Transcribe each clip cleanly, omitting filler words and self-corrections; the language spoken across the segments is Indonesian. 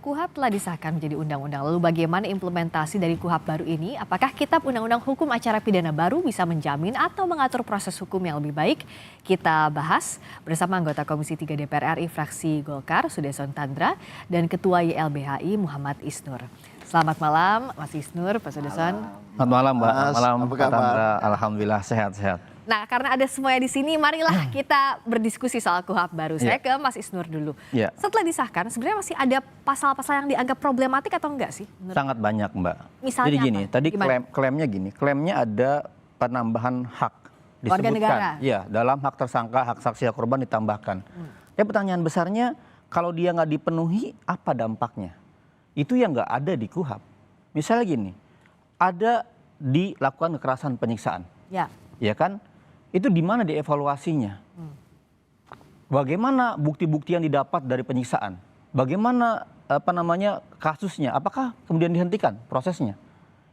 KUHP telah disahkan menjadi undang-undang. Lalu bagaimana implementasi dari KUHP baru ini? Apakah Kitab Undang-Undang Hukum Acara Pidana baru bisa menjamin atau mengatur proses hukum yang lebih baik? Kita bahas bersama anggota Komisi 3 DPR RI fraksi Golkar, Sudesson Tandra, dan Ketua YLBHI Muhammad Isnur. Selamat malam Mas Isnur, Pak Sudesson. Selamat malam Mbak. Malam, apa kabar? Tandra. Alhamdulillah sehat-sehat. Nah, karena ada semuanya di sini, marilah kita berdiskusi soal KUHP baru. Saya ke Mas Isnur dulu. Setelah disahkan, sebenarnya masih ada pasal-pasal yang dianggap problematik atau enggak sih? Sangat banyak, Mbak. Misalnya jadi gini, apa? tadi klaimnya gini, klaimnya ada penambahan hak Warga negara. Iya, dalam hak tersangka, hak saksi, hak korban ditambahkan. Ya pertanyaan besarnya, kalau dia nggak dipenuhi, apa dampaknya? Itu yang nggak ada di KUHP. Misalnya gini, ada dilakukan kekerasan penyiksaan, ya kan? Itu di mana dievaluasinya? Bagaimana bukti-bukti yang didapat dari penyiksaan? Bagaimana kasusnya? Apakah kemudian dihentikan prosesnya?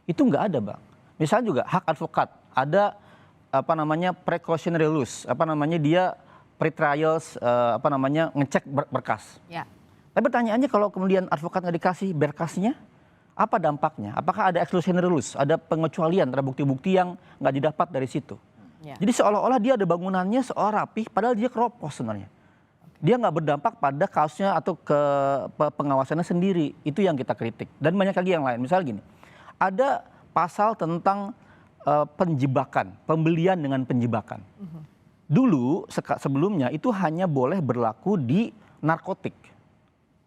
Itu nggak ada, Bang. Misalnya juga hak advokat, ada precautionary rules, dia pre-trials, ngecek berkas. Tapi pertanyaannya kalau kemudian advokat nggak dikasih berkasnya, apa dampaknya? Apakah ada exclusionary rules, ada pengecualian terhadap bukti-bukti yang nggak didapat dari situ? Jadi seolah-olah dia ada bangunannya seolah rapih, padahal dia keropos sebenarnya. Dia nggak berdampak pada kasusnya atau ke pengawasannya sendiri. Itu yang kita kritik. Dan banyak lagi yang lain. Misalnya gini, ada pasal tentang penjebakan, pembelian dengan penjebakan. Dulu sebelumnya itu hanya boleh berlaku di narkotik.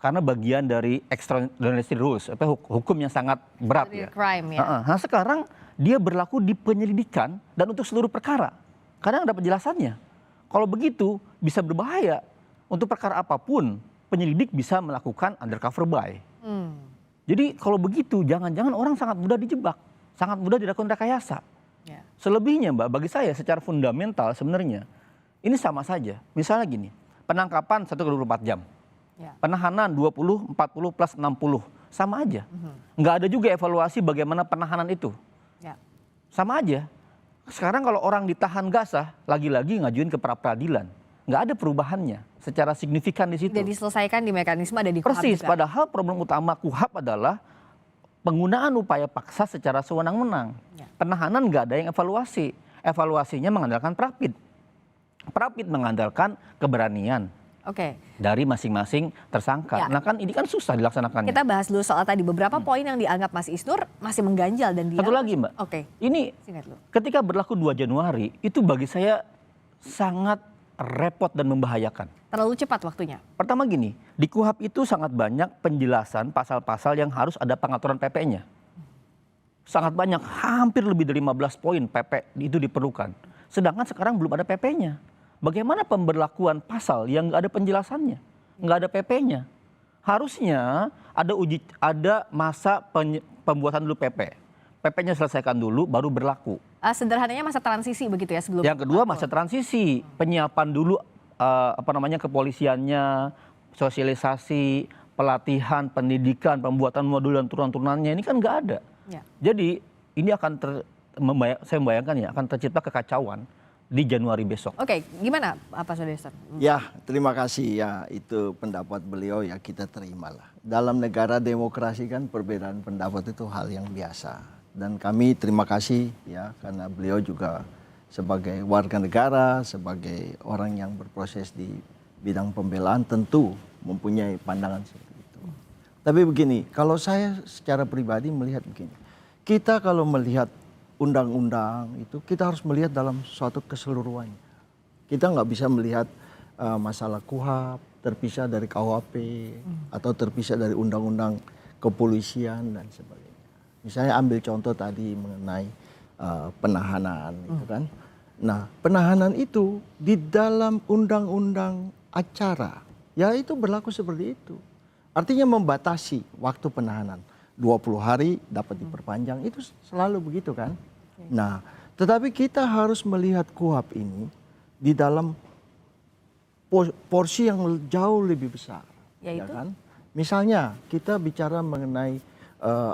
Karena bagian dari extraordinary rules, hukum yang sangat berat ya. Crime, ya. Nah, sekarang dia berlaku di penyelidikan dan untuk seluruh perkara. Kadang ada penjelasannya. Kalau begitu bisa berbahaya. Untuk perkara apapun penyelidik bisa melakukan undercover buy. Jadi kalau begitu jangan-jangan orang sangat mudah dijebak. Sangat mudah dilakukan rekayasa. Selebihnya Mbak, bagi saya secara fundamental sebenarnya ini sama saja. Misalnya gini, penangkapan 1x24 jam. Penahanan 20, 40 plus 60. Sama aja. Nggak ada juga evaluasi bagaimana penahanan itu. Sama aja. Sekarang kalau orang ditahan gak sah, lagi-lagi ngajuin ke pra-peradilan. Nggak ada perubahannya secara signifikan di situ. Tidak diselesaikan di mekanisme ada di KUHP Persis, juga. padahal problem utama KUHP adalah penggunaan upaya paksa secara sewenang-wenang. Penahanan nggak ada yang evaluasi. Evaluasinya mengandalkan prapid. Prapid mengandalkan keberanian. Dari masing-masing tersangka. Nah kan ini kan susah dilaksanakannya. Kita bahas dulu soal tadi beberapa poin yang dianggap Mas Isnur masih mengganjal dan dia. Satu lagi Mbak. Ini ketika berlaku 2 Januari itu bagi saya sangat repot dan membahayakan. Terlalu cepat waktunya. Pertama gini, di KUHP itu sangat banyak penjelasan pasal-pasal yang harus ada pengaturan PP-nya. Sangat banyak, hampir lebih dari 15 poin PP itu diperlukan. Sedangkan sekarang belum ada PP-nya. Bagaimana pemberlakuan pasal yang nggak ada penjelasannya, nggak ada PP-nya? Harusnya ada masa pembuatan dulu PP. PP-nya selesaikan dulu, baru berlaku. Sederhananya masa transisi begitu ya sebelum. Yang kedua masa transisi, penyiapan dulu kepolisiannya, sosialisasi, pelatihan, pendidikan, pembuatan modul dan turunan-turunannya ini kan nggak ada. Jadi ini akan saya membayangkan ya akan tercipta kekacauan di Januari besok. Gimana Pak Sudesson? Ya, terima kasih ya, itu pendapat beliau ya kita terimalah. Dalam negara demokrasi kan perbedaan pendapat itu hal yang biasa. Dan kami terima kasih ya karena beliau juga sebagai warga negara, sebagai orang yang berproses di bidang pembelaan tentu mempunyai pandangan seperti itu. Tapi begini, kalau saya secara pribadi melihat begini. Kita kalau melihat undang-undang itu kita harus melihat dalam suatu keseluruhannya. Kita nggak bisa melihat masalah KUHP terpisah dari KUHP atau terpisah dari undang-undang kepolisian dan sebagainya. Misalnya ambil contoh tadi mengenai penahanan itu kan. Nah, penahanan itu di dalam undang-undang acara ya itu berlaku seperti itu. Artinya membatasi waktu penahanan. 20 hari dapat diperpanjang, itu selalu begitu kan. Nah, tetapi kita harus melihat KUHP ini di dalam porsi yang jauh lebih besar. Ya kan? Misalnya kita bicara mengenai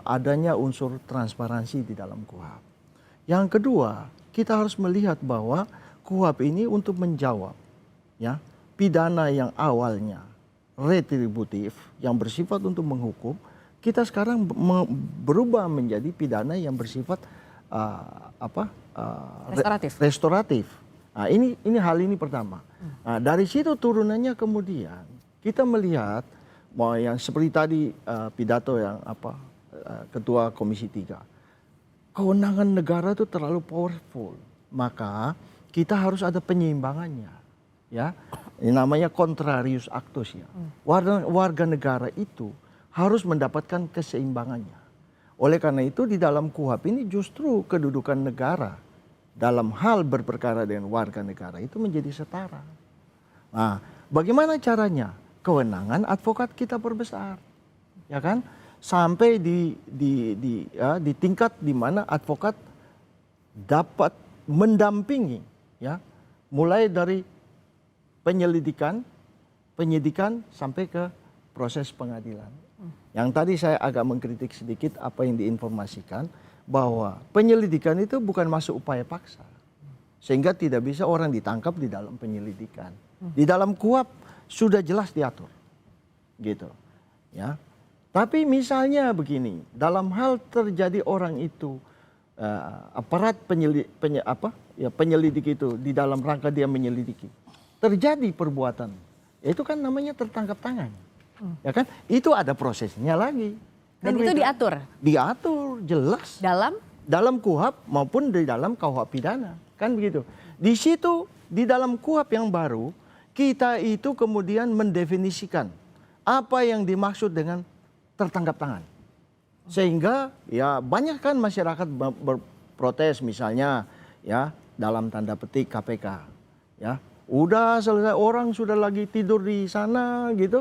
adanya unsur transparansi di dalam KUHP. Yang kedua, kita harus melihat bahwa KUHP ini untuk menjawab ya pidana yang awalnya retributif yang bersifat untuk menghukum, kita sekarang berubah menjadi pidana yang bersifat restoratif. Nah, ini hal ini pertama. Nah, dari situ turunannya kemudian kita melihat bahwa yang seperti tadi pidato yang Ketua Komisi 3, kewenangan negara itu terlalu powerful, maka kita harus ada penyeimbangannya, ya. Ini namanya contrarius actus, ya. Warga negara itu harus mendapatkan keseimbangannya. Oleh karena itu di dalam KUHP ini justru kedudukan negara dalam hal berperkara dengan warga negara itu menjadi setara. Nah, bagaimana caranya? Kewenangan advokat kita perbesar, ya kan? Sampai di tingkat di mana advokat dapat mendampingi, ya, mulai dari penyidikan sampai ke proses pengadilan. Yang tadi saya agak mengkritik sedikit apa yang diinformasikan, bahwa penyelidikan itu bukan masuk upaya paksa, sehingga tidak bisa orang ditangkap di dalam penyelidikan. Di dalam KUHP sudah jelas diatur, gitu, ya. Tapi misalnya begini, dalam hal terjadi orang itu aparat penyelidik itu di dalam rangka dia menyelidiki, terjadi perbuatan, itu kan namanya tertangkap tangan, ya kan? Itu ada prosesnya lagi. Dan kan itu diatur? Diatur, jelas. Dalam KUHP maupun di dalam KUHP pidana, kan begitu. Di situ, di dalam KUHP yang baru, kita itu kemudian mendefinisikan apa yang dimaksud dengan tertangkap tangan. Sehingga ya banyak kan masyarakat berprotes misalnya, ya, dalam tanda petik KPK, ya. Udah selesai, orang sudah lagi tidur di sana gitu,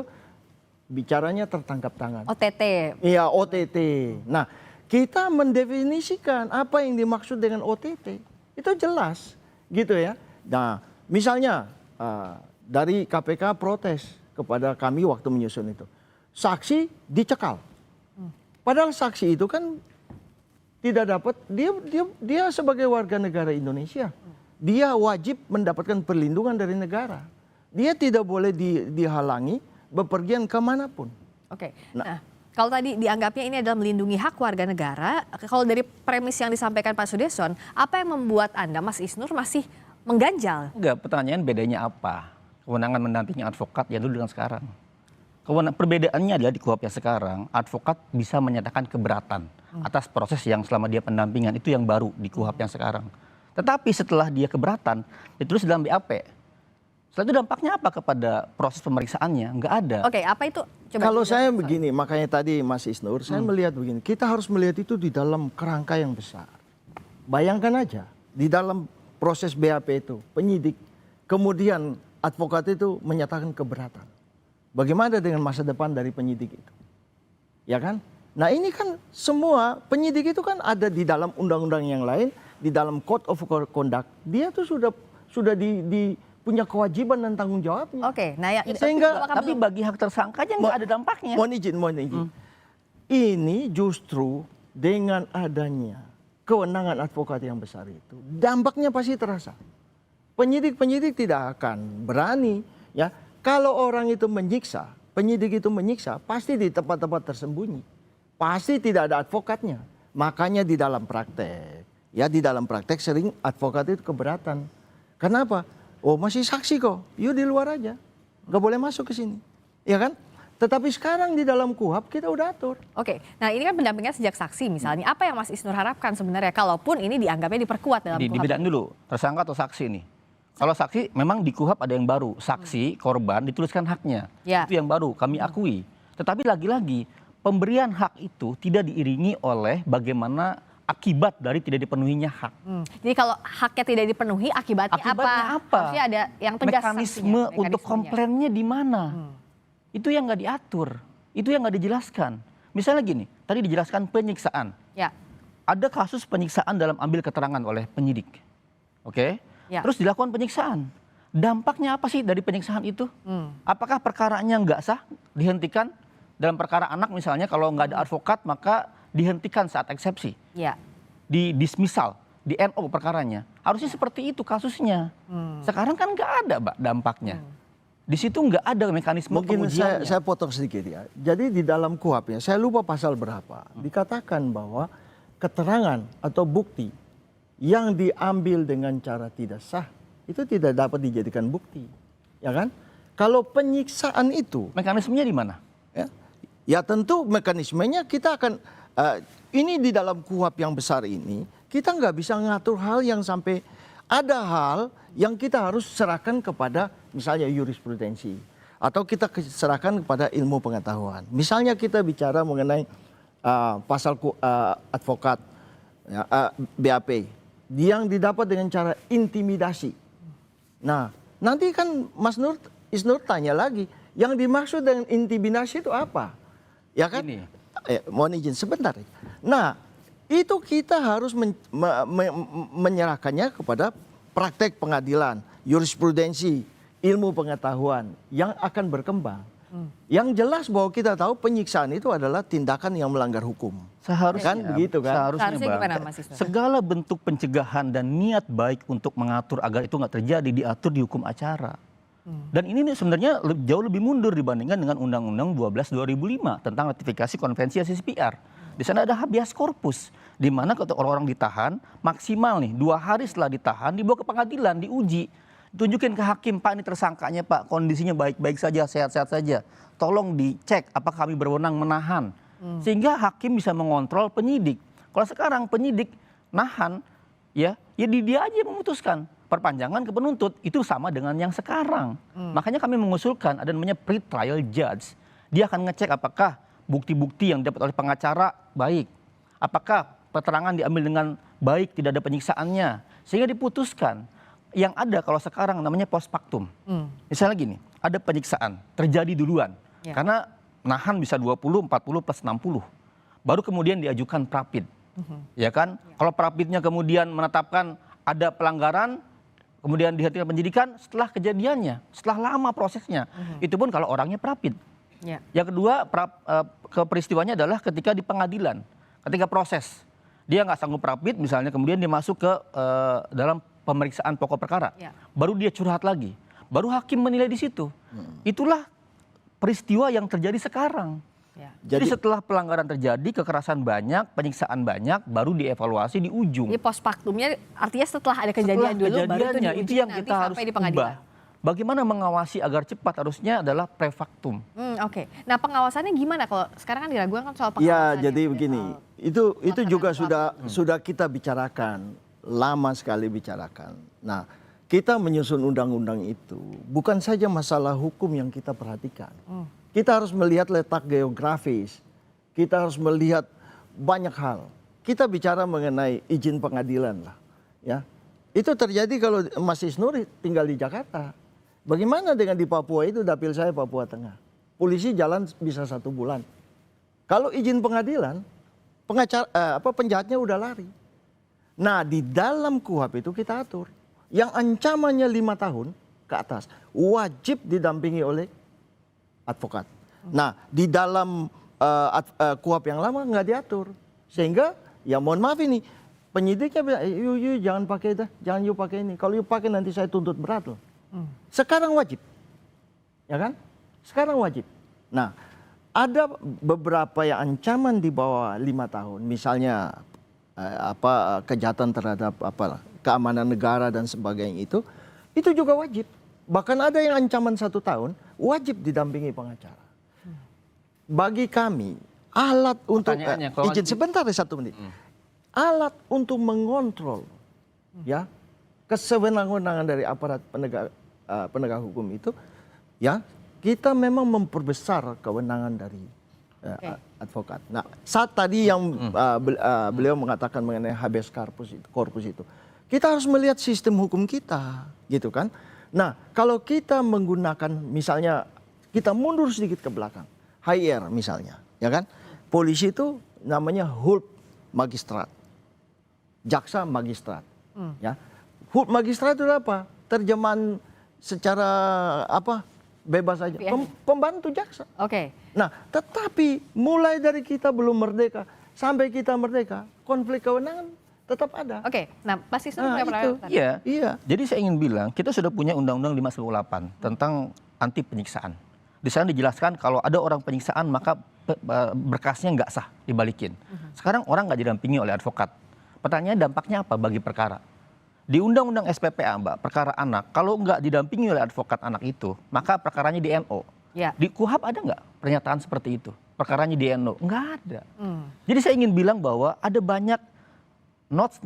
bicaranya tertangkap tangan. OTT. Iya, OTT. Nah, kita mendefinisikan apa yang dimaksud dengan OTT. Itu jelas, gitu ya. Nah, misalnya dari KPK protes kepada kami waktu menyusun itu. Saksi dicekal. Padahal saksi itu kan tidak dapat, dia sebagai warga negara Indonesia, dia wajib mendapatkan perlindungan dari negara. Dia tidak boleh dihalangi bepergian kemanapun. Oke. Nah, kalau tadi dianggapnya ini adalah melindungi hak warga negara, kalau dari premis yang disampaikan Pak Sudesson, apa yang membuat Anda, Mas Isnur, masih mengganjal? Enggak, pertanyaan bedanya apa? Kewenangan mendampingi advokat ya dulu dengan sekarang. Perbedaannya adalah di KUHP yang sekarang, advokat bisa menyatakan keberatan atas proses yang selama dia pendampingan, itu yang baru di KUHP yang sekarang. Tetapi setelah dia keberatan, ditulis dalam BAP. Setelah itu dampaknya apa kepada proses pemeriksaannya? Enggak ada. Oke, apa itu? Coba kalau saya begini, makanya tadi Mas Isnur, saya melihat begini, kita harus melihat itu di dalam kerangka yang besar. Bayangkan aja, di dalam proses BAP itu, penyidik, kemudian advokat itu menyatakan keberatan. Bagaimana dengan masa depan dari penyidik itu? Ya kan? Nah ini kan semua, penyidik itu kan ada di dalam undang-undang yang lain, di dalam Code of Conduct, dia tuh sudah punya kewajiban dan tanggung jawabnya. Oke, nah ya, sehingga tapi bagi hak tersangkanya nggak ada dampaknya. Mohon izin. Ini justru dengan adanya kewenangan advokat yang besar itu, dampaknya pasti terasa. Penyidik tidak akan berani, ya. Kalau orang itu menyiksa, penyidik itu menyiksa, pasti di tempat-tempat tersembunyi. Pasti tidak ada advokatnya. Makanya di dalam praktek sering advokat itu keberatan. Kenapa? Oh, masih saksi kok. Yuk di luar aja. Nggak boleh masuk ke sini. Ya kan? Tetapi sekarang di dalam KUHP kita udah atur. Oke, nah ini kan pendampingan sejak saksi misalnya. Apa yang Mas Isnur harapkan sebenarnya? Kalaupun ini dianggapnya diperkuat dalam KUHP. Dibedain dulu, tersangka atau saksi nih. Kalau saksi memang di KUHP ada yang baru. Saksi, korban dituliskan haknya. Ya. Itu yang baru, kami akui. Tetapi lagi-lagi, pemberian hak itu tidak diiringi oleh bagaimana akibat dari tidak dipenuhinya hak. Jadi kalau haknya tidak dipenuhi, akibatnya apa? Harusnya ada yang tegas. Mekanisme untuk komplainnya di mana? Itu yang nggak diatur. Itu yang nggak dijelaskan. Misalnya gini, tadi dijelaskan penyiksaan. Ya. Ada kasus penyiksaan dalam ambil keterangan oleh penyidik. Oke? Ya. Terus dilakukan penyiksaan. Dampaknya apa sih dari penyiksaan itu? Apakah perkaranya nggak sah, dihentikan? Dalam perkara anak misalnya, kalau nggak ada advokat maka dihentikan saat eksepsi. Ya. Di dismisal, di NO perkaranya. Harusnya seperti itu kasusnya. Sekarang kan nggak ada, Mbak, dampaknya. Di situ nggak ada mekanisme Mungkin pengujiannya. saya potong sedikit ya. Jadi di dalam KUHP-nya, saya lupa pasal berapa, dikatakan bahwa keterangan atau bukti yang diambil dengan cara tidak sah itu tidak dapat dijadikan bukti, ya kan? Kalau penyiksaan itu, Mekanismenya di mana? ya tentu mekanismenya kita akan ini di dalam KUHP yang besar ini kita nggak bisa ngatur hal yang sampai ada hal yang kita harus serahkan kepada misalnya jurisprudensi atau kita serahkan kepada ilmu pengetahuan. Misalnya kita bicara mengenai pasal advokat ya, BAP yang didapat dengan cara intimidasi. Nah, nanti kan Mas Isnur tanya lagi, yang dimaksud dengan intimidasi itu apa? Ya kan? Ini. Mohon izin sebentar. Nah, itu kita harus menyerahkannya kepada praktek pengadilan, jurisprudensi, ilmu pengetahuan yang akan berkembang. Yang jelas bahwa kita tahu penyiksaan itu adalah tindakan yang melanggar hukum. Seharusnya, Kan begitu kan? Seharusnya Bang, gimana, Mas Isnur? segala bentuk pencegahan dan niat baik untuk mengatur agar itu nggak terjadi diatur di hukum acara. Dan ini nih sebenarnya jauh lebih mundur dibandingkan dengan Undang-Undang 12 2005 tentang ratifikasi konvensi CCPR. Di sana ada habeas corpus, di mana ketika orang-orang ditahan maksimal nih 2 hari setelah ditahan dibawa ke pengadilan, diuji, tunjukin ke hakim, Pak ini tersangkanya Pak, kondisinya baik-baik saja, sehat-sehat saja. Tolong dicek apakah kami berwenang menahan. Sehingga hakim bisa mengontrol penyidik. Kalau sekarang penyidik nahan, ya dia aja memutuskan. Perpanjangan ke penuntut itu sama dengan yang sekarang. Makanya kami mengusulkan ada namanya pre-trial judge. Dia akan ngecek apakah bukti-bukti yang didapat oleh pengacara baik. Apakah keterangan diambil dengan baik, tidak ada penyiksaannya. Sehingga diputuskan. Yang ada kalau sekarang namanya post factum. Misalnya gini, ada penyiksaan, terjadi duluan. Ya. Karena nahan bisa 20, 40 plus 60. Baru kemudian diajukan prapid. Ya kan? Kalau prapidnya kemudian menetapkan ada pelanggaran, kemudian dihentikan penyidikan setelah kejadiannya, setelah lama prosesnya. Itu pun kalau orangnya prapid. Ya. Yang kedua, peristiwanya adalah ketika di pengadilan, ketika proses. Dia nggak sanggup prapid misalnya, kemudian dia masuk ke dalam pemeriksaan pokok perkara. Ya. Baru dia curhat lagi. Baru hakim menilai di situ. Itulah peristiwa yang terjadi sekarang. Ya. Jadi setelah pelanggaran terjadi, kekerasan banyak, penyiksaan banyak, baru dievaluasi di ujung. Jadi post factumnya artinya setelah ada kejadian dulu baru Kejadiannya, itu itu diuji yang nanti kita harus sampai di pengadilan. ubah. Bagaimana mengawasi agar cepat, harusnya adalah prefaktum. Oke. Nah, pengawasannya gimana kalau sekarang kan diragukan kan soal pengawasan? Ya, jadi begini. Itu juga sudah kita bicarakan, lama sekali bicarakan. Nah, kita menyusun undang-undang itu bukan saja masalah hukum yang kita perhatikan. Kita harus melihat letak geografis. Kita harus melihat banyak hal. Kita bicara mengenai izin pengadilan lah, ya. Itu terjadi kalau Mas Isnur tinggal di Jakarta. Bagaimana dengan di Papua itu, dapil saya Papua Tengah. Polisi jalan bisa 1 bulan. Kalau izin pengadilan, penjahatnya udah lari. Nah, di dalam KUHP itu kita atur. Yang ancamannya 5 tahun ke atas, wajib didampingi oleh advokat. Nah, di dalam KUHP yang lama nggak diatur. Sehingga, ya mohon maaf ini, penyidiknya bilang, yuk jangan pakai itu, jangan yuk pakai ini. Kalau yuk pakai nanti saya tuntut berat loh. Sekarang wajib, ya kan? Sekarang wajib. Nah, ada beberapa yang ancaman di bawah 5 tahun, misalnya kejahatan terhadap keamanan negara dan sebagainya itu juga wajib. Bahkan ada yang ancaman 1 tahun, wajib didampingi pengacara. Bagi kami, alat untuk izin sebentar 1 menit. Alat untuk mengontrol, ya, kesewenang-wenangan dari aparat penegak hukum itu, ya, kita memang memperbesar kewenangan dari advokat. Nah, saat tadi yang beliau mengatakan mengenai habeas corpus itu, kita harus melihat sistem hukum kita, gitu kan? Nah, kalau kita menggunakan, misalnya kita mundur sedikit ke belakang, HR misalnya, ya kan? Polisi itu namanya HULP magistrat, jaksa magistrat, ya. HULP magistrat itu apa? Terjemahan secara bebas saja, pembantu jaksa. Oke. Nah, tetapi mulai dari kita belum merdeka sampai kita merdeka, konflik kewenangan tetap ada. Oke. Nah, Mas Isnur Nah, punya itu. pertanyaan. Iya. Jadi saya ingin bilang, kita sudah punya Undang-Undang 518 tentang anti penyiksaan. Di sana dijelaskan kalau ada orang penyiksaan maka berkasnya nggak sah, dibalikin. Sekarang orang nggak didampingi oleh advokat. Pertanyaan dampaknya apa bagi perkara? Di Undang-Undang SPPA, Mbak, perkara anak, kalau nggak didampingi oleh advokat anak itu, maka perkaranya di NO. Ya. Di KUHP ada nggak pernyataan seperti itu? Perkaranya di NO? Nggak ada. Jadi saya ingin bilang bahwa ada banyak notes,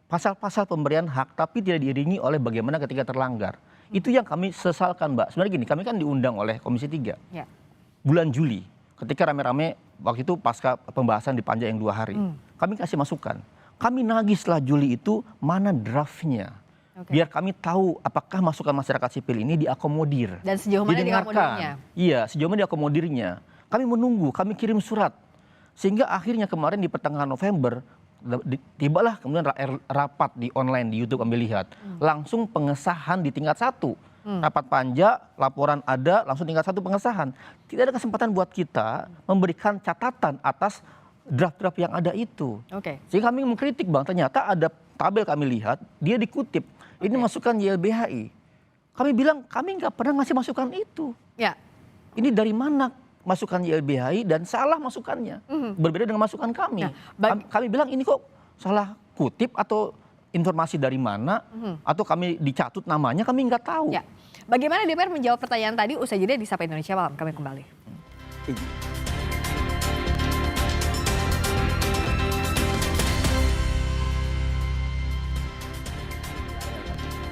pasal-pasal pemberian hak, tapi tidak diiringi oleh bagaimana ketika terlanggar. Itu yang kami sesalkan, Mbak. Sebenarnya gini, kami kan diundang oleh Komisi 3. Ya. Bulan Juli, ketika rame-rame waktu itu pasca pembahasan di Panja yang 2 hari. Kami kasih masukan. Kami nagih setelah Juli itu mana draftnya. Biar kami tahu apakah masukan masyarakat sipil ini diakomodir. Dan sejauh mana diakomodirnya? Iya, sejauh mana diakomodirnya. Kami menunggu, kami kirim surat. Sehingga akhirnya kemarin di pertengahan November, tibalah kemudian rapat di online di YouTube kami lihat. Langsung pengesahan di tingkat 1. Rapat panja, laporan ada, langsung tingkat 1 pengesahan. Tidak ada kesempatan buat kita memberikan catatan atas draft-draft yang ada itu. Sehingga kami mengkritik, Bang, ternyata ada tabel kami lihat, dia dikutip. Ini masukan YLBHI. Kami bilang kami nggak pernah ngasih masukan itu. Ya. Ini dari mana masukan YLBHI dan salah masukannya. Berbeda dengan masukan kami. Nah, kami bilang ini kok salah kutip atau informasi dari mana atau kami dicatut namanya kami nggak tahu. Ya. Bagaimana DPR menjawab pertanyaan tadi? Usai jeda di Sapa Indonesia Malam. Kami kembali.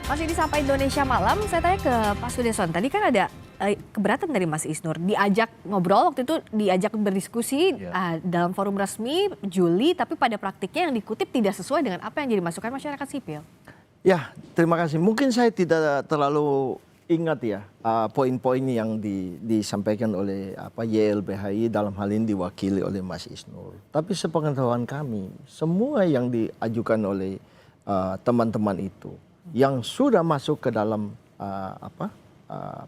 Masih di Sapa Indonesia Malam, saya tanya ke Pak Sudeson. Tadi kan ada keberatan dari Mas Isnur. Diajak ngobrol, waktu itu diajak berdiskusi dalam forum resmi Juli, tapi pada praktiknya yang dikutip tidak sesuai dengan apa yang jadi masukan masyarakat sipil. Ya, terima kasih. Mungkin saya tidak terlalu ingat ya poin-poin yang disampaikan oleh YLBHI dalam hal ini diwakili oleh Mas Isnur. Tapi sepengetahuan kami, semua yang diajukan oleh teman-teman itu yang sudah masuk ke dalam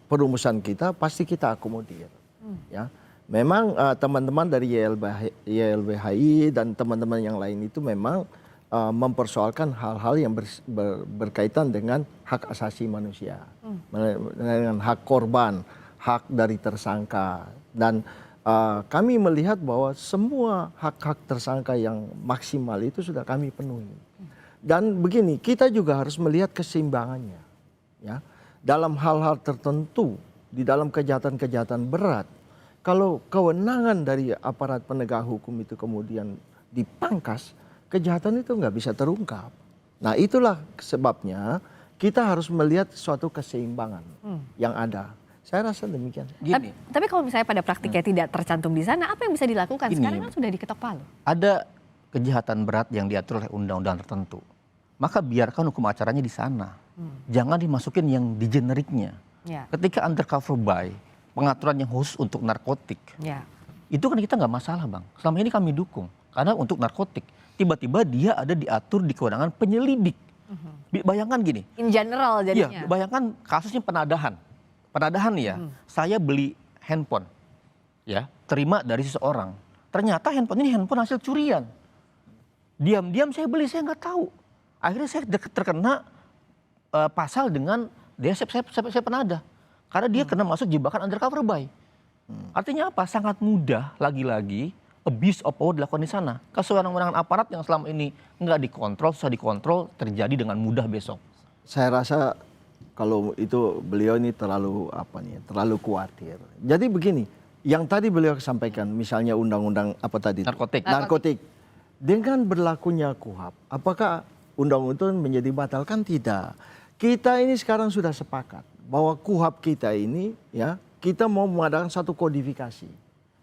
perumusan kita pasti kita akomodir. Ya, memang teman-teman dari YLBHI dan teman-teman yang lain itu memang mempersoalkan hal-hal yang berkaitan dengan hak asasi manusia, dengan hak korban, hak dari tersangka, dan kami melihat bahwa semua hak-hak tersangka yang maksimal itu sudah kami penuhi. Dan begini, kita juga harus melihat keseimbangannya, ya, dalam hal-hal tertentu, di dalam kejahatan-kejahatan berat. Kalau kewenangan dari aparat penegak hukum itu kemudian dipangkas, kejahatan itu nggak bisa terungkap. Nah, itulah sebabnya kita harus melihat suatu keseimbangan yang ada. Saya rasa demikian. Gini, Tapi kalau misalnya pada praktiknya tidak tercantum di sana, apa yang bisa dilakukan? Sekarang kan sudah diketok palu. ada kejahatan berat yang diatur oleh undang-undang tertentu. Maka biarkan hukum acaranya di sana. Jangan dimasukin yang di generiknya. Ya. Ketika undercover buy, pengaturan yang khusus untuk narkotik, Ya. itu kan kita nggak masalah, Bang. Selama ini kami dukung. Karena untuk narkotik, tiba-tiba dia ada diatur di kewenangan penyelidik. Bayangkan gini. In general jadinya. Iya, bayangkan kasusnya penadahan. Penadahan nih ya, saya beli handphone, ya, terima dari seseorang. Ternyata handphone ini handphone hasil curian. Diam-diam saya beli, saya nggak tahu. Akhirnya saya terkena pasal dengan dia saya penadah. Karena dia kena masuk jebakan undercover buy. Artinya apa? Sangat mudah lagi-lagi abuse of power dilakukan di sana. Kesewenang-wenangan aparat yang selama ini nggak dikontrol, susah dikontrol, terjadi dengan mudah besok. Saya rasa kalau itu beliau ini terlalu khawatir. Jadi begini, yang tadi beliau sampaikan, misalnya undang-undang apa tadi? Narkotik. Dengan berlakunya KUHP, apakah undang-undang menjadi batal? Kan tidak. Kita ini sekarang sudah sepakat bahwa KUHP kita ini, ya, kita mau mengadakan satu kodifikasi,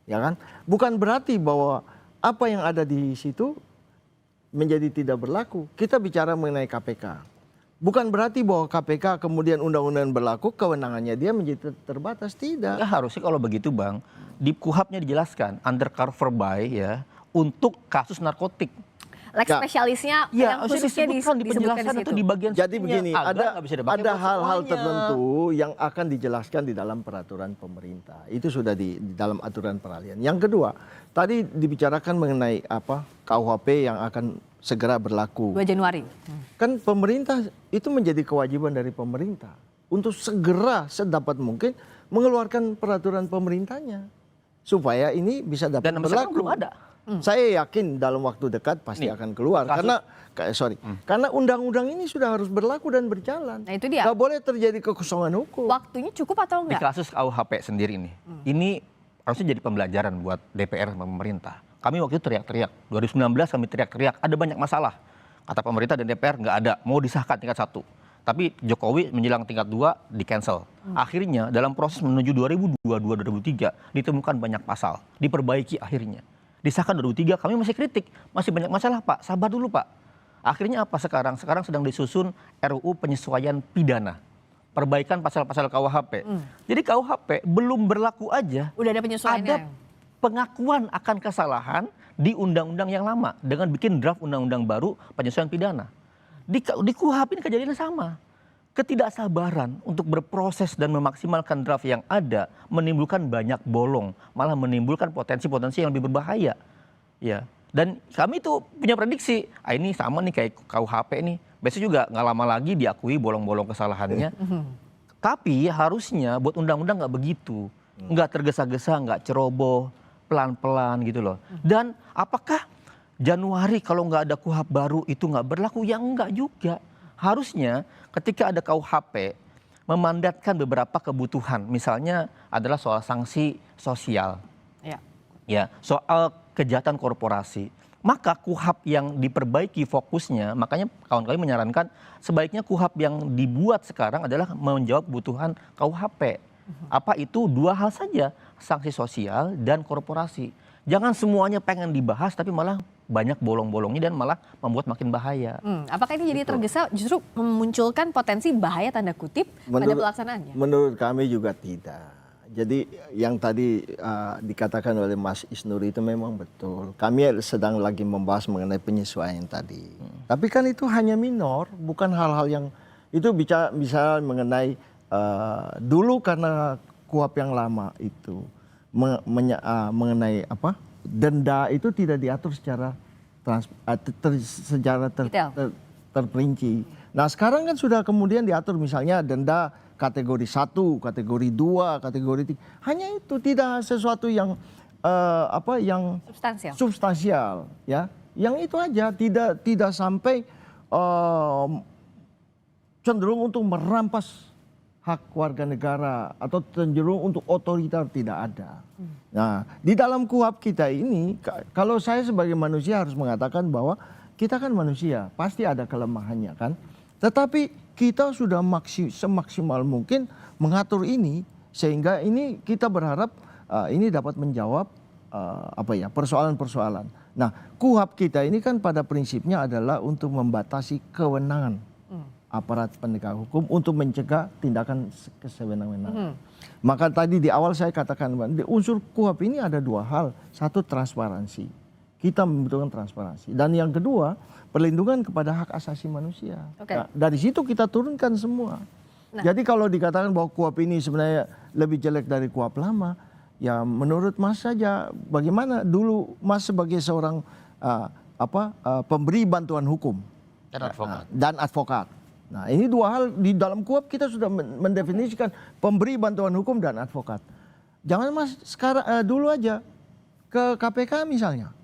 ya kan? Bukan berarti bahwa apa yang ada di situ menjadi tidak berlaku. Kita bicara mengenai KPK. Bukan berarti bahwa KPK kemudian undang-undang berlaku, kewenangannya dia menjadi terbatas, tidak. Ya, harusnya kalau begitu, Bang, di KUHP-nya dijelaskan undercover buy ya untuk kasus narkotik. Lex spesialisnya yang khususnya disebutkan di penjelasan itu di bagian jadi begini, ada hal-hal semuanya. tertentu yang akan dijelaskan di dalam peraturan pemerintah. Itu sudah di dalam aturan peralihan. Yang kedua, tadi dibicarakan mengenai KUHP yang akan segera berlaku. 2 Januari. Kan pemerintah itu menjadi kewajiban dari pemerintah. untuk segera sedapat mungkin mengeluarkan peraturan pemerintahnya supaya ini bisa dapat Dan sampai sekarang berlaku. belum ada. Saya yakin dalam waktu dekat pasti akan keluar karena undang-undang ini sudah harus berlaku dan berjalan. Nah, itu dia. Nggak boleh terjadi kekosongan hukum. Waktunya cukup atau Di enggak? kasus KUHP sendiri ini harusnya jadi pembelajaran buat DPR sama pemerintah. Kami waktu itu teriak-teriak, 2019 kami teriak-teriak, ada banyak masalah. Kata pemerintah dan DPR nggak ada, mau disahkan tingkat 1. Tapi Jokowi menjelang tingkat 2 di cancel. Akhirnya dalam proses menuju 2022-2023 ditemukan banyak pasal, diperbaiki akhirnya. Disahkan 2003 kami masih kritik, masih banyak masalah Pak, sabar dulu Pak. Akhirnya apa sekarang? Sekarang sedang disusun RUU penyesuaian pidana. Perbaikan pasal-pasal KUHP. Jadi KUHP belum berlaku aja. Udah ada penyesuaiannya. Ada pengakuan akan kesalahan di undang-undang yang lama dengan bikin draft undang-undang baru penyesuaian pidana. Di KUHP ini kejadiannya sama. Ketidaksabaran untuk berproses dan memaksimalkan draft yang ada menimbulkan banyak bolong, malah menimbulkan potensi-potensi yang lebih berbahaya. Ya. Dan kami tuh punya prediksi, ini sama nih kayak KUHP nih. Biasanya juga nggak lama lagi diakui bolong-bolong kesalahannya. Tapi harusnya buat undang-undang nggak begitu. Nggak tergesa-gesa, nggak ceroboh, pelan-pelan gitu loh. Dan apakah Januari kalau nggak ada KUHP baru itu nggak berlaku? Ya enggak juga. Harusnya ketika ada KUHP memandatkan beberapa kebutuhan. Misalnya adalah soal sanksi sosial. Ya, soal kejahatan korporasi. Maka KUHP yang diperbaiki fokusnya, makanya kawan kami menyarankan sebaiknya KUHP yang dibuat sekarang adalah menjawab kebutuhan KUHP. Apa itu? 2 hal saja, sanksi sosial dan korporasi. Jangan semuanya pengen dibahas tapi malah banyak bolong-bolongnya dan malah membuat makin bahaya. Apakah ini jadi tergesa justru memunculkan potensi bahaya tanda kutip pada pelaksanaannya? Menurut kami juga tidak. Jadi yang tadi dikatakan oleh Mas Isnur itu memang betul. Kami sedang lagi membahas mengenai penyesuaian tadi. Tapi kan itu hanya minor, bukan hal-hal yang itu bisa mengenai dulu karena KUHP yang lama itu mengenai apa denda itu tidak diatur secara terperinci. Nah sekarang kan sudah kemudian diatur misalnya denda kategori 1, kategori 2, kategori 3. Hanya itu, tidak sesuatu yang yang substansial ya. Yang itu aja, tidak sampai cenderung untuk merampas hak warga negara atau cenderung untuk otoriter, tidak ada. Nah, di dalam KUHP kita ini, kalau saya sebagai manusia harus mengatakan bahwa kita kan manusia, pasti ada kelemahannya kan. Tetapi kita sudah semaksimal mungkin mengatur ini, sehingga ini kita berharap ini dapat menjawab persoalan-persoalan. Nah, KUHP kita ini kan pada prinsipnya adalah untuk membatasi kewenangan aparat penegak hukum untuk mencegah tindakan kesewenang-wenangan. Maka tadi di awal saya katakan, di unsur KUHP ini ada 2 hal. Satu, transparansi. Kita membutuhkan transparansi. Dan yang kedua, perlindungan kepada hak asasi manusia. Nah, dari situ kita turunkan semua. Jadi kalau dikatakan bahwa KUHP ini sebenarnya lebih jelek dari KUHP lama, ya menurut Mas saja, bagaimana dulu Mas sebagai seorang pemberi bantuan hukum dan advokat. Nah, ini 2 hal di dalam KUHP kita sudah mendefinisikan pemberi bantuan hukum dan advokat. Jangan Mas sekarang dulu aja ke KPK misalnya.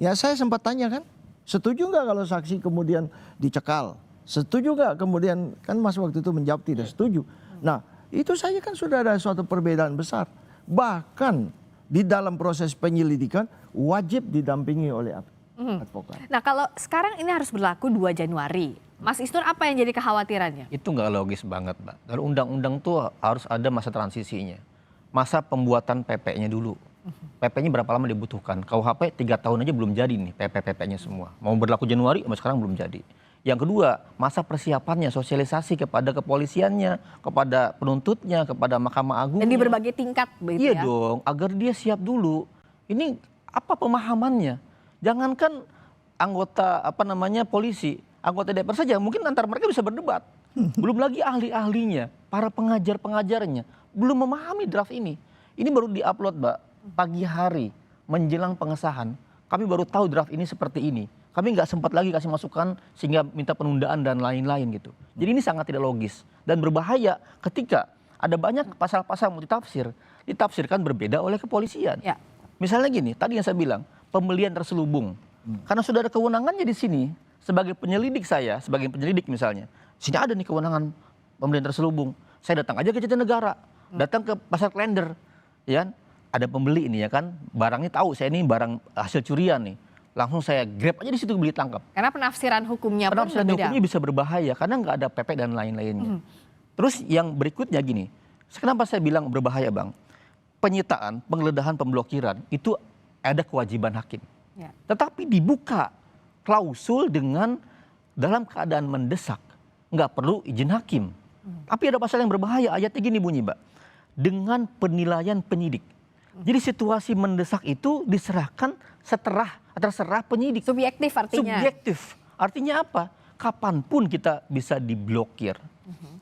Ya saya sempat tanya kan, setuju nggak kalau saksi kemudian dicekal? Setuju nggak kemudian, kan Mas waktu itu menjawab tidak setuju. Nah, itu saja kan sudah ada suatu perbedaan besar. Bahkan di dalam proses penyelidikan wajib didampingi oleh advokat. Nah, kalau sekarang ini harus berlaku 2 Januari. Mas Isnur, apa yang jadi kekhawatirannya? Itu nggak logis banget, Mbak. Kalau undang-undang tuh harus ada masa transisinya. Masa pembuatan PP-nya dulu. PP-nya berapa lama dibutuhkan? KUHP 3 tahun aja belum jadi nih PP-PP-nya semua. Mau berlaku Januari, sampai sekarang belum jadi. Yang kedua, masa persiapannya, sosialisasi kepada kepolisiannya, kepada penuntutnya, kepada Mahkamah Agung. Dan di berbagai tingkat begitu ya? Iya dong, agar dia siap dulu. Ini apa pemahamannya? Jangankan anggota polisi, anggota DPR saja mungkin antar mereka bisa berdebat. Belum lagi ahli-ahlinya, para pengajar-pengajarnya belum memahami draft ini. Ini baru diupload, Mbak, pagi hari menjelang pengesahan. Kami baru tahu draft ini seperti ini. Kami nggak sempat lagi kasih masukan sehingga minta penundaan dan lain-lain gitu. Jadi ini sangat tidak logis dan berbahaya ketika ada banyak pasal-pasal multitafsir ditafsirkan berbeda oleh kepolisian. Ya. Misalnya gini, tadi yang saya bilang pembelian terselubung. Karena sudah ada kewenangannya di sini sebagai penyelidik sebagai penyelidik misalnya. Sini ada nih kewenangan pembelian terselubung. Saya datang aja ke Jatinegara, datang ke pasar Klender, ya kan? Ada pembeli ini ya kan, barangnya tahu saya ini barang hasil curian nih. Langsung saya grab aja di situ beli tangkap. Karena penafsiran hukumnya pun Penafsiran berbeda. hukumnya bisa berbahaya karena nggak ada PP dan lain-lainnya. Terus yang berikutnya gini, kenapa saya bilang berbahaya Bang? Penyitaan, penggeledahan, pemblokiran itu ada kewajiban hakim. Ya. Tetapi dibuka klausul dengan dalam keadaan mendesak, nggak perlu izin hakim. Tapi ada pasal yang berbahaya, ayatnya gini bunyi Mbak, dengan penilaian penyidik. Jadi situasi mendesak itu diserahkan terserah penyidik. Subjektif artinya. Subjektif. Artinya apa? Kapanpun kita bisa diblokir,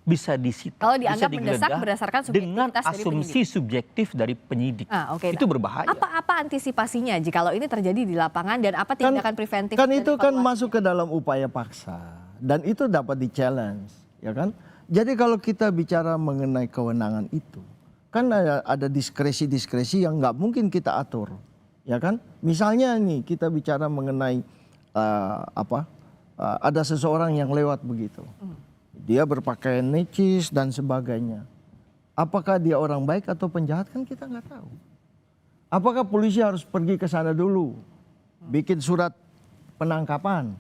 bisa disita, Kalau bisa dianggap mendesak digeledah berdasarkan dengan subjektivitas dari asumsi subjektif dari penyidik. Oke. Itu berbahaya. Apa antisipasinya jikalau ini terjadi di lapangan dan apa tindakan preventif? Kan dan itu kan evaluasi? masuk ke dalam upaya paksa dan itu dapat di-challenge, ya kan? Jadi kalau kita bicara mengenai kewenangan itu, kan ada diskresi-diskresi yang nggak mungkin kita atur, ya kan? Misalnya nih kita bicara mengenai ada seseorang yang lewat begitu, dia berpakaian necis dan sebagainya. Apakah dia orang baik atau penjahat kan kita nggak tahu. Apakah polisi harus pergi ke sana dulu, bikin surat penangkapan?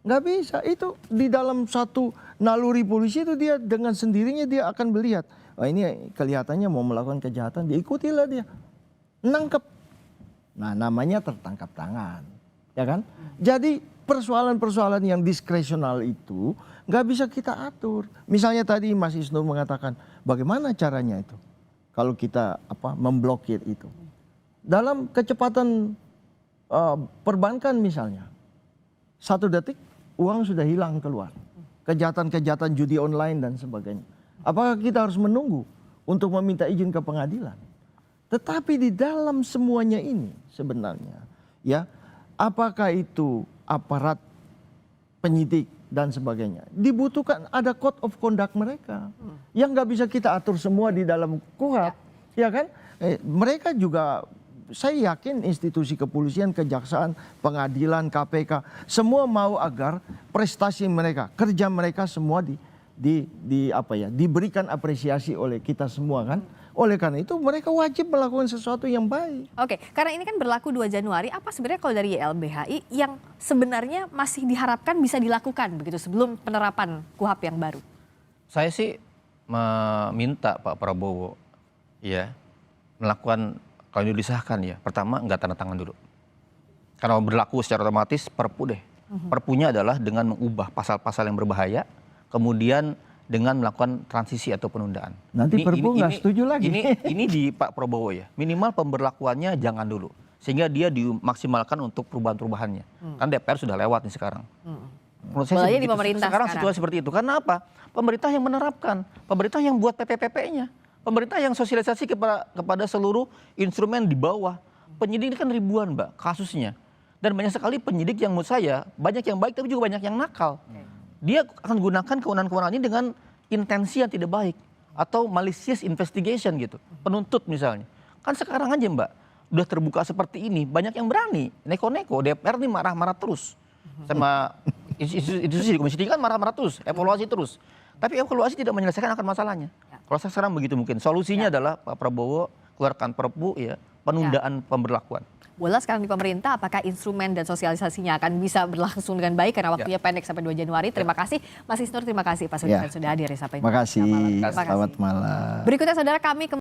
Nggak bisa, itu di dalam satu naluri polisi itu dia dengan sendirinya dia akan melihat, oh ini kelihatannya mau melakukan kejahatan, diikutilah dia, nangkep. Nah namanya tertangkap tangan, ya kan? Jadi persoalan-persoalan yang diskresional itu nggak bisa kita atur. Misalnya tadi Mas Isnur mengatakan, bagaimana caranya itu? Kalau kita memblokir itu. Dalam kecepatan perbankan misalnya, 1 detik uang sudah hilang keluar. Kejahatan-kejahatan judi online dan sebagainya. Apakah kita harus menunggu untuk meminta izin ke pengadilan? Tetapi di dalam semuanya ini sebenarnya, ya, apakah itu aparat penyidik dan sebagainya, dibutuhkan ada code of conduct mereka yang nggak bisa kita atur semua di dalam KUHP, ya kan? Mereka juga, saya yakin institusi kepolisian, kejaksaan, pengadilan, KPK, semua mau agar prestasi mereka, kerja mereka semua diberikan apresiasi oleh kita semua kan. Oleh karena itu mereka wajib melakukan sesuatu yang baik. Oke, karena ini kan berlaku 2 Januari, apa sebenarnya kalau dari YLBHI yang sebenarnya masih diharapkan bisa dilakukan begitu sebelum penerapan KUHP yang baru? Saya sih meminta Pak Prabowo ya melakukan, kalau ini disahkan ya, pertama nggak tanda tangan dulu. Karena berlaku secara otomatis Perpu deh. Perpunya adalah dengan mengubah pasal-pasal yang berbahaya, kemudian dengan melakukan transisi atau penundaan. Nanti Perpu nggak setuju lagi. Ini di Pak Prabowo ya, minimal pemberlakuannya jangan dulu. Sehingga dia dimaksimalkan untuk perubahan-perubahannya. Kan DPR sudah lewat nih sekarang. Menurut saya Bolanya sih di pemerintah sekarang situasi seperti itu. Karena apa? Pemerintah yang menerapkan, pemerintah yang buat PP-PP-nya, pemerintah yang sosialisasi kepada seluruh instrumen di bawah. Penyidik ini kan ribuan Mbak kasusnya. Dan banyak sekali penyidik yang menurut saya, banyak yang baik tapi juga banyak yang nakal. Dia akan gunakan kewenangan-kewenangan ini dengan intensi yang tidak baik. Atau malicious investigation gitu. Penuntut misalnya. Kan sekarang aja Mbak, udah terbuka seperti ini, banyak yang berani. Neko-neko, DPR nih marah-marah terus. Sama institusi Komisi 3 kan marah-marah terus, evaluasi terus. Tapi evaluasi tidak menyelesaikan akar masalahnya. Kalau sekarang begitu mungkin. Solusinya adalah Pak Prabowo keluarkan Perpu ya, penundaan pemberlakuan. Bola sekarang di pemerintah, apakah instrumen dan sosialisasinya akan bisa berlangsung dengan baik karena waktunya pendek sampai 2 Januari. Terima kasih Mas Isnur, terima kasih Pak Sudirman sudah hadir di Sapa Terima kasih. Indonesia Malam. Selamat malam. Berikutnya saudara kami